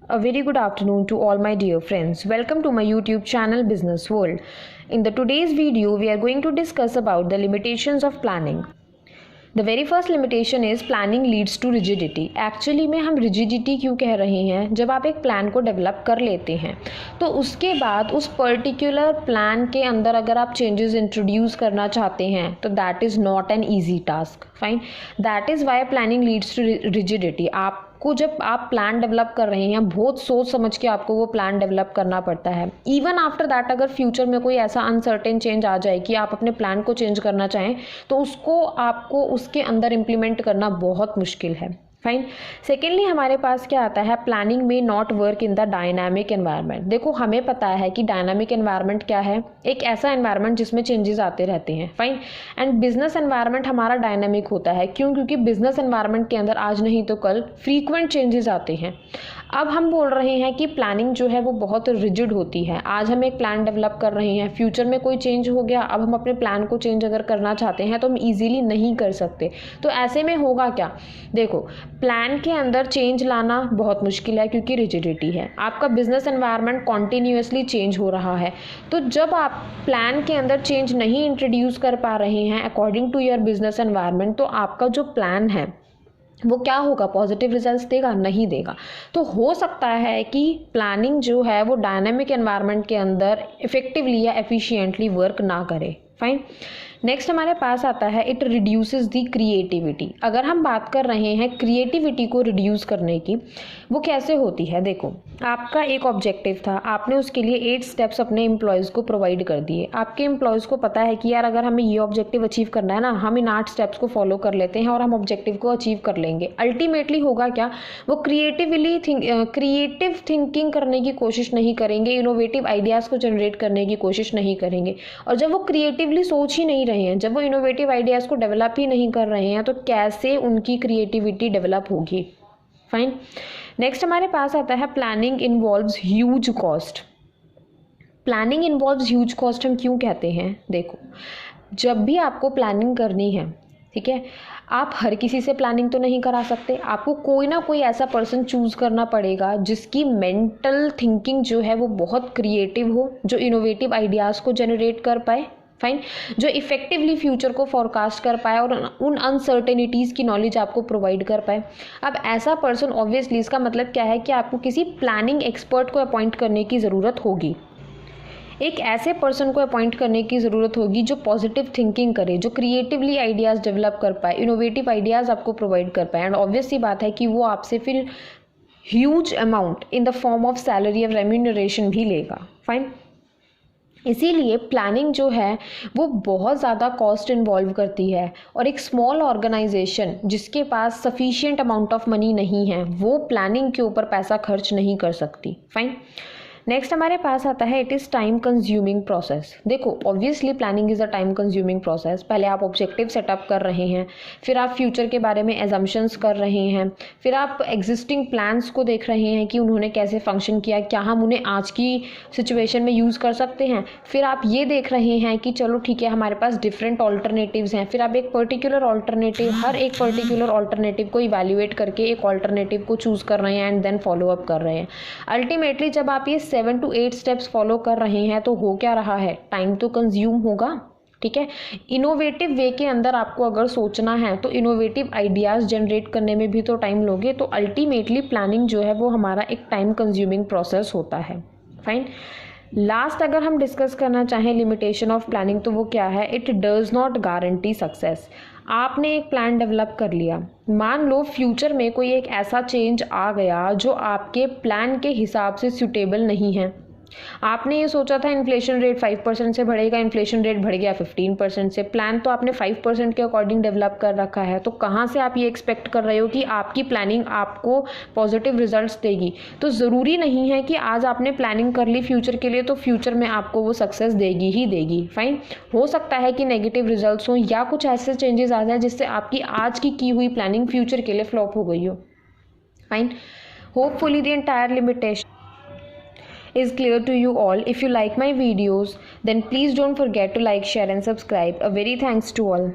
A very good afternoon to all my dear friends. Welcome to my YouTube channel Business World. In the today's video, we are going to discuss about the limitations of planning. The very first limitation is planning leads to rigidity. Actually में हम rigidity क्यों कह रहे हैं? जब आप एक plan को डेवलप कर लेते हैं तो उसके बाद उस पर्टिकुलर प्लान के अंदर अगर आप चेंजेस इंट्रोड्यूस करना चाहते हैं तो that is not an easy task. Fine, that is why planning leads to rigidity. आपको जब आप प्लान डेवलप कर रहे हैं बहुत सोच समझ के आपको वो प्लान डेवलप करना पड़ता है. इवन आफ्टर दैट अगर फ्यूचर में कोई ऐसा अनसर्टेन चेंज आ जाए कि आप अपने प्लान को चेंज करना चाहें तो उसको आपको उसके अंदर इम्प्लीमेंट करना बहुत मुश्किल है. फाइन. सेकेंडली हमारे पास क्या आता है, प्लानिंग में not work in the dynamic environment. देखो हमें पता है कि डायनामिक एनवायरनमेंट क्या है, एक ऐसा एनवायरनमेंट जिसमें चेंजेस आते रहते हैं. फाइन. एंड बिजनेस एनवायरनमेंट हमारा डायनामिक होता है. क्यों? क्योंकि बिजनेस एनवायरनमेंट के अंदर आज नहीं तो कल फ्रीक्वेंट चेंजेस आते हैं. अब हम बोल रहे हैं कि प्लानिंग जो है वो बहुत रिजिड होती है. आज हम एक प्लान डेवलप कर रहे हैं, फ्यूचर में कोई चेंज हो गया, अब हम अपने प्लान को चेंज अगर करना चाहते हैं तो हम इजीली नहीं कर सकते. तो ऐसे में होगा क्या, देखो प्लान के अंदर चेंज लाना बहुत मुश्किल है क्योंकि रिजिडिटी है. आपका बिजनेस एनवायरनमेंट कॉन्टिन्यूसली चेंज हो रहा है. तो जब आप प्लान के अंदर चेंज नहीं इंट्रोड्यूस कर पा रहे हैं according to your business environment तो आपका जो प्लान है वो क्या होगा, पॉजिटिव रिजल्ट्स देगा? नहीं देगा. तो हो सकता है कि प्लानिंग जो है वो डायनामिक एनवायरनमेंट के अंदर इफेक्टिवली या एफिशिएंटली वर्क ना करे. फाइन. नेक्स्ट हमारे पास आता है इट रिड्यूसेस दी क्रिएटिविटी. अगर हम बात कर रहे हैं क्रिएटिविटी को रिड्यूस करने की, वो कैसे होती है? देखो आपका एक ऑब्जेक्टिव था, आपने उसके लिए 8 स्टेप्स अपने एम्प्लॉयज़ को प्रोवाइड कर दिए. आपके एम्प्लॉयज़ को पता है कि यार अगर हमें ये ऑब्जेक्टिव अचीव करना है ना, हम इन 8 स्टेप्स को फॉलो कर लेते हैं और हम ऑब्जेक्टिव को अचीव कर लेंगे. अल्टीमेटली होगा क्या, वो क्रिएटिव थिंकिंग करने की कोशिश नहीं करेंगे, इनोवेटिव आइडियाज़ को जनरेट करने की कोशिश नहीं करेंगे. और जब वो क्रिएटिवली सोच ही नहीं रहे हैं, जब वो इनोवेटिव आइडियाज़ को डेवलप ही नहीं कर रहे हैं तो कैसे उनकी क्रिएटिविटी डेवलप होगी? फाइन. नेक्स्ट हमारे पास आता है planning involves huge cost. Planning involves huge cost हम क्यों कहते हैं? देखो जब भी आपको प्लानिंग करनी है, ठीक है, आप हर किसी से प्लानिंग तो नहीं करा सकते. आपको कोई ना कोई ऐसा पर्सन चूज़ करना पड़ेगा जिसकी मेंटल थिंकिंग जो है वो बहुत क्रिएटिव हो, जो इनोवेटिव आइडियाज़ को जनरेट कर पाए. फाइन. जो इफेक्टिवली फ्यूचर को फॉरकास्ट कर पाए और उन अनसर्टेनिटीज़ की नॉलेज आपको प्रोवाइड कर पाए. अब ऐसा पर्सन ऑब्वियसली, इसका मतलब क्या है कि आपको किसी प्लानिंग एक्सपर्ट को अपॉइंट करने की ज़रूरत होगी. एक ऐसे पर्सन को अपॉइंट करने की ज़रूरत होगी जो पॉजिटिव थिंकिंग करे, जो क्रिएटिवली आइडियाज़ डेवलप कर पाए, इनोवेटिव आइडियाज़ आपको प्रोवाइड कर पाए. एंड ऑब्वियस सी बात है कि वो आपसे फिर huge amount in the form of salary और रेम्यूनरेशन भी लेगा. फाइन. इसीलिए प्लानिंग जो है वो बहुत ज़्यादा कॉस्ट इन्वॉल्व करती है और एक स्मॉल ऑर्गेनाइजेशन जिसके पास सफिशिएंट अमाउंट ऑफ मनी नहीं है वो प्लानिंग के ऊपर पैसा खर्च नहीं कर सकती. फाइन. नेक्स्ट हमारे पास आता है it is time consuming process. देखो obviously planning is a time consuming process. पहले आप ऑब्जेक्टिव सेटअप कर रहे हैं, फिर आप फ्यूचर के बारे में एजम्पशंस कर रहे हैं, फिर आप एग्जिस्टिंग प्लान्स को देख रहे हैं कि उन्होंने कैसे फंक्शन किया, क्या हम उन्हें आज की सिचुएशन में यूज़ कर सकते हैं. फिर आप ये देख रहे हैं कि चलो ठीक है हमारे पास डिफरेंट ऑल्टरनेटिव्स हैं. फिर आप एक पर्टिकुलर ऑल्टरनेटिव, हर एक पर्टिकुलर ऑल्टरनेटिव को इवैल्यूएट करके एक ऑल्टरनेटिव को चूज़ कर रहे हैं एंड देन फॉलो अप कर रहे हैं. अल्टीमेटली जब आप ये 7 to 8 स्टेप्स फॉलो कर रहे हैं तो हो क्या रहा है, टाइम तो कंज्यूम होगा. ठीक है. इनोवेटिव वे के अंदर आपको अगर सोचना है तो इनोवेटिव आइडियाज़ जनरेट करने में भी तो टाइम लोगे. तो अल्टीमेटली प्लानिंग जो है वो हमारा एक टाइम कंज्यूमिंग प्रोसेस होता है. फाइन. लास्ट अगर हम डिस्कस करना चाहें लिमिटेशन ऑफ प्लानिंग तो वो क्या है, it does not guarantee success. आपने एक प्लान डेवलप कर लिया, मान लो फ्यूचर में कोई एक ऐसा चेंज आ गया जो आपके प्लान के हिसाब से सूटेबल नहीं है. आपने ये सोचा था इन्फ्लेशन रेट 5% से बढ़ेगा, इन्फ्लेशन रेट बढ़ गया 15% से. प्लान तो आपने 5% के अकॉर्डिंग डेवलप कर रखा है, तो कहाँ से आप ये एक्सपेक्ट कर रहे हो कि आपकी प्लानिंग आपको पॉजिटिव रिजल्ट्स देगी? तो ज़रूरी नहीं है कि आज आपने प्लानिंग कर ली फ्यूचर के लिए तो फ्यूचर में आपको वो सक्सेस देगी ही देगी. फाइन. हो सकता है कि नेगेटिव रिजल्ट्स हों या कुछ ऐसे चेंजेस आ जाए जिससे आपकी आज की हुई प्लानिंग फ्यूचर के लिए फ्लॉप हो गई हो. Fine. Hopefully the entire limitation is clear to you all. If you like my videos then please don't forget to like, share and subscribe. A very thanks to all.